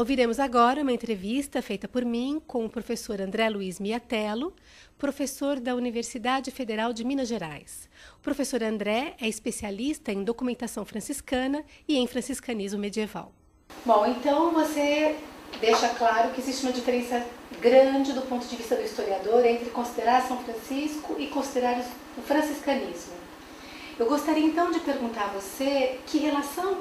Ouviremos agora uma entrevista feita por mim com o professor André Luiz Miatello, professor da Universidade Federal de Minas Gerais. O professor André é especialista em documentação franciscana e em franciscanismo medieval. Bom, então você deixa claro que existe uma diferença grande do ponto de vista do historiador entre considerar São Francisco e considerar o franciscanismo. Eu gostaria então de perguntar a você que relação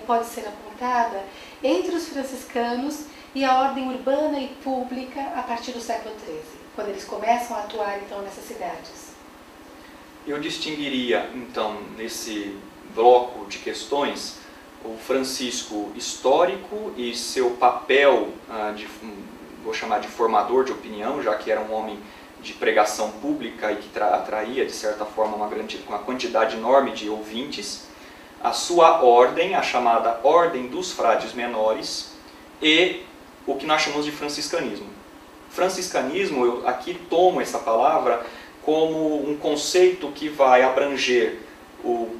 pode ser apontada entre os franciscanos e a ordem urbana e pública a partir do século XIII, quando eles começam a atuar então nessas cidades. Eu distinguiria então nesse bloco de questões o Francisco histórico e seu papel, vou chamar de formador de opinião, já que era um homem de pregação pública e que atraía, de certa forma, uma quantidade enorme de ouvintes, a sua ordem, a chamada Ordem dos Frades Menores, e o que nós chamamos de franciscanismo. Franciscanismo, eu aqui tomo essa palavra como um conceito que vai abranger, ou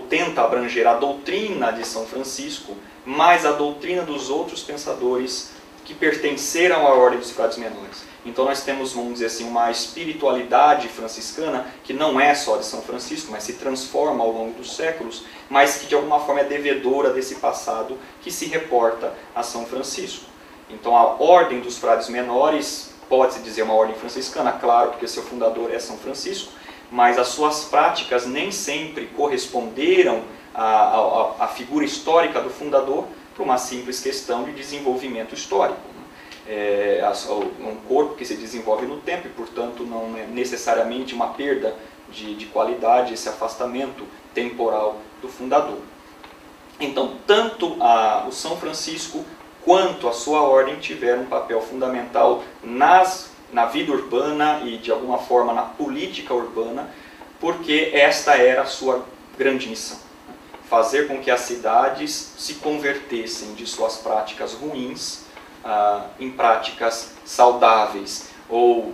tenta abranger a doutrina de São Francisco, mais a doutrina dos outros pensadores que pertenceram à Ordem dos Frades Menores. Então nós temos, vamos dizer assim, uma espiritualidade franciscana que não é só de São Francisco, mas se transforma ao longo dos séculos, mas que de alguma forma é devedora desse passado que se reporta a São Francisco. Então a Ordem dos Frades Menores, pode-se dizer uma ordem franciscana, claro, porque seu fundador é São Francisco, mas as suas práticas nem sempre corresponderam à figura histórica do fundador por uma simples questão de desenvolvimento histórico. É um corpo que se desenvolve no tempo e, portanto, não é necessariamente uma perda de qualidade, esse afastamento temporal do fundador. Então, tanto o São Francisco quanto a sua ordem tiveram um papel fundamental na vida urbana e, de alguma forma, na política urbana, porque esta era a sua grande missão. Fazer com que as cidades se convertessem de suas práticas ruins em práticas saudáveis, ou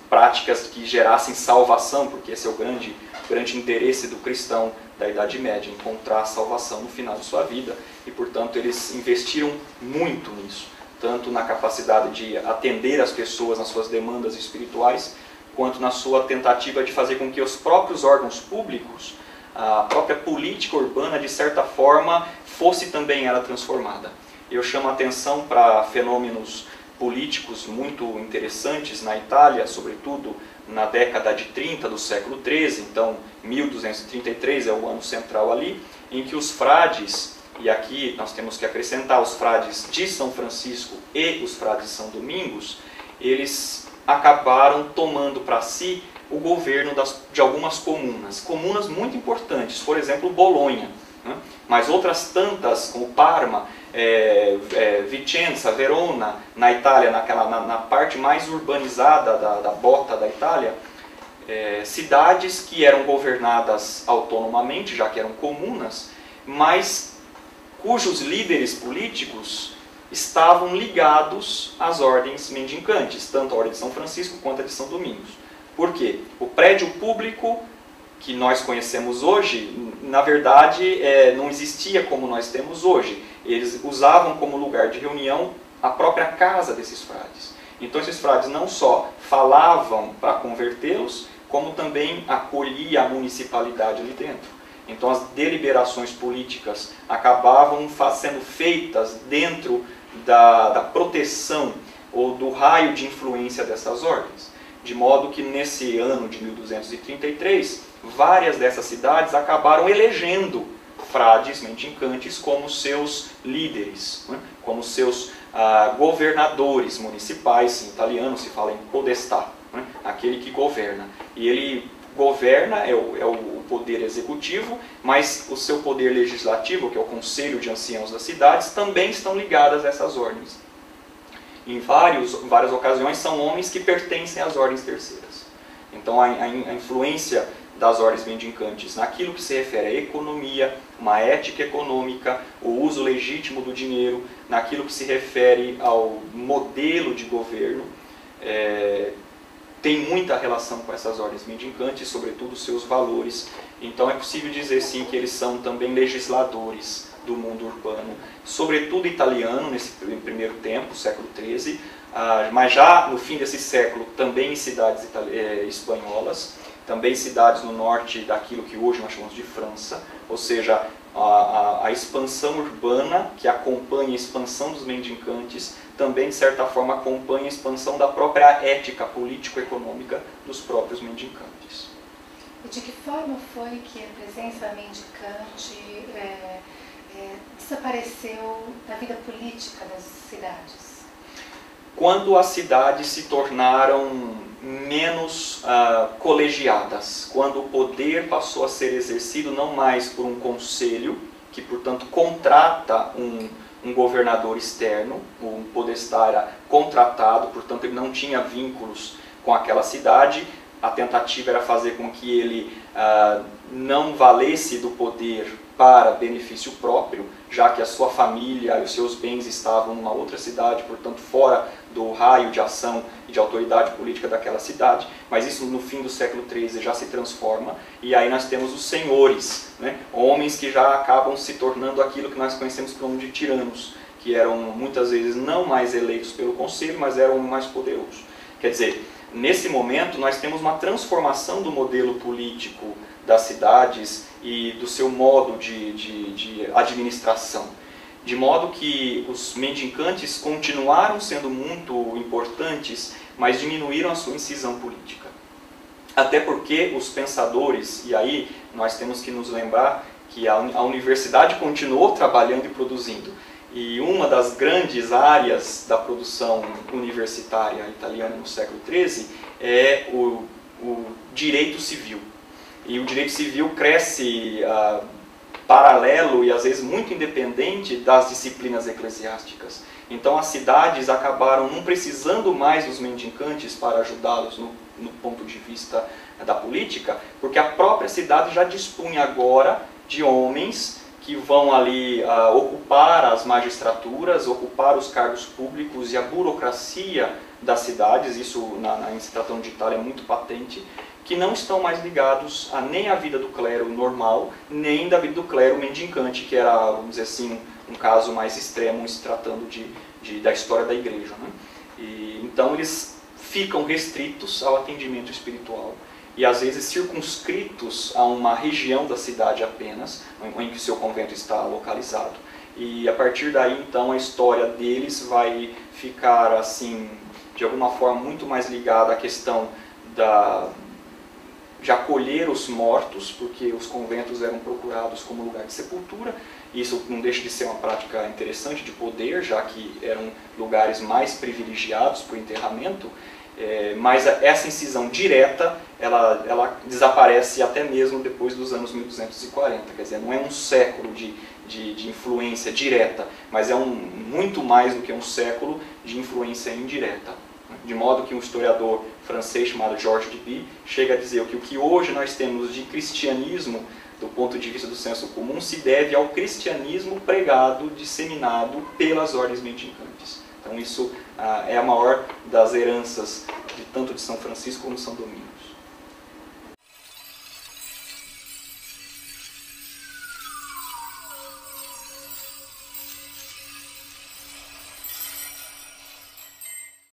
práticas que gerassem salvação, porque esse é o grande interesse do cristão da Idade Média, encontrar a salvação no final de sua vida, e portanto eles investiram muito nisso, tanto na capacidade de atender as pessoas nas suas demandas espirituais, quanto na sua tentativa de fazer com que os próprios órgãos públicos, a própria política urbana, de certa forma, fosse também ela transformada. Eu chamo a atenção para fenômenos políticos muito interessantes na Itália, sobretudo na década de 30 do século XIII, então 1233 é o ano central ali, em que os frades, e aqui nós temos que acrescentar os frades de São Francisco e os frades de São Domingos, eles acabaram tomando para si o governo de algumas comunas muito importantes, por exemplo, Bolonha, né? Mas outras tantas, como Parma, Vicenza, Verona, na Itália, na parte mais urbanizada da bota da Itália, cidades que eram governadas autonomamente, já que eram comunas, mas cujos líderes políticos estavam ligados às ordens mendicantes, tanto a Ordem de São Francisco quanto a de São Domingos. Por quê? O prédio público que nós conhecemos hoje, na verdade, não existia como nós temos hoje. Eles usavam como lugar de reunião a própria casa desses frades. Então esses frades não só falavam para convertê-los, como também acolhia a municipalidade ali dentro. Então as deliberações políticas acabavam sendo feitas dentro da proteção ou do raio de influência dessas ordens. De modo que nesse ano de 1233, várias dessas cidades acabaram elegendo frades mendicantes como seus líderes, né? Como seus governadores municipais. Em italiano se fala em podestà, né? Aquele que governa. E ele governa, é o poder executivo, mas o seu poder legislativo, que é o Conselho de Anciãos das cidades, também estão ligadas a essas ordens. Em várias ocasiões são homens que pertencem às ordens terceiras. Então a influência das ordens mendicantes naquilo que se refere à economia, uma ética econômica, o uso legítimo do dinheiro, naquilo que se refere ao modelo de governo, tem muita relação com essas ordens mendicantes, sobretudo seus valores. Então é possível dizer sim que eles são também legisladores do mundo urbano, sobretudo italiano nesse primeiro tempo, século XIII, mas já no fim desse século também em cidades espanholas, também cidades no norte daquilo que hoje nós chamamos de França, ou seja, a expansão urbana que acompanha a expansão dos mendicantes também, de certa forma, acompanha a expansão da própria ética político-econômica dos próprios mendicantes. E de que forma foi que a presença mendicante desapareceu da vida política das cidades? Quando as cidades se tornaram menos colegiadas, quando o poder passou a ser exercido não mais por um conselho, que portanto contrata um governador externo, um podestá era contratado, portanto ele não tinha vínculos com aquela cidade, a tentativa era fazer com que ele não valesse do poder para benefício próprio, já que a sua família e os seus bens estavam numa outra cidade, portanto fora do raio de ação e de autoridade política daquela cidade, mas isso no fim do século XIII já se transforma, e aí nós temos os senhores, né? Homens que já acabam se tornando aquilo que nós conhecemos como de tiranos, que eram muitas vezes não mais eleitos pelo conselho, mas eram mais poderosos. Quer dizer, nesse momento nós temos uma transformação do modelo político das cidades e do seu modo de administração. De modo que os mendicantes continuaram sendo muito importantes, mas diminuíram a sua incisão política. Até porque os pensadores, e aí nós temos que nos lembrar que a universidade continuou trabalhando e produzindo. E uma das grandes áreas da produção universitária italiana no século XIII é o direito civil. E o direito civil cresce paralelo e às vezes muito independente das disciplinas eclesiásticas. Então as cidades acabaram não precisando mais dos mendicantes para ajudá-los no ponto de vista da política, porque a própria cidade já dispunha agora de homens que vão ali ocupar as magistraturas, ocupar os cargos públicos e a burocracia das cidades, isso em se tratando de Itália é muito patente, que não estão mais ligados nem à vida do clero normal, nem da vida do clero mendicante, que era, vamos dizer assim, um caso mais extremo, se tratando da história da igreja, né? Então eles ficam restritos ao atendimento espiritual e às vezes circunscritos a uma região da cidade apenas, em que o seu convento está localizado. E a partir daí, então, a história deles vai ficar, assim, de alguma forma muito mais ligada à questão de acolher os mortos, porque os conventos eram procurados como lugar de sepultura. Isso não deixa de ser uma prática interessante de poder, já que eram lugares mais privilegiados para o enterramento, mas essa incisão direta, ela desaparece até mesmo depois dos anos 1240, quer dizer, não é um século de influência direta, mas é muito mais do que um século de influência indireta. De modo que um historiador francês chamado Georges Duby chega a dizer que o que hoje nós temos de cristianismo, do ponto de vista do senso comum, se deve ao cristianismo pregado, disseminado pelas ordens mendicantes. Então isso é a maior das heranças tanto de São Francisco como de São Domingos.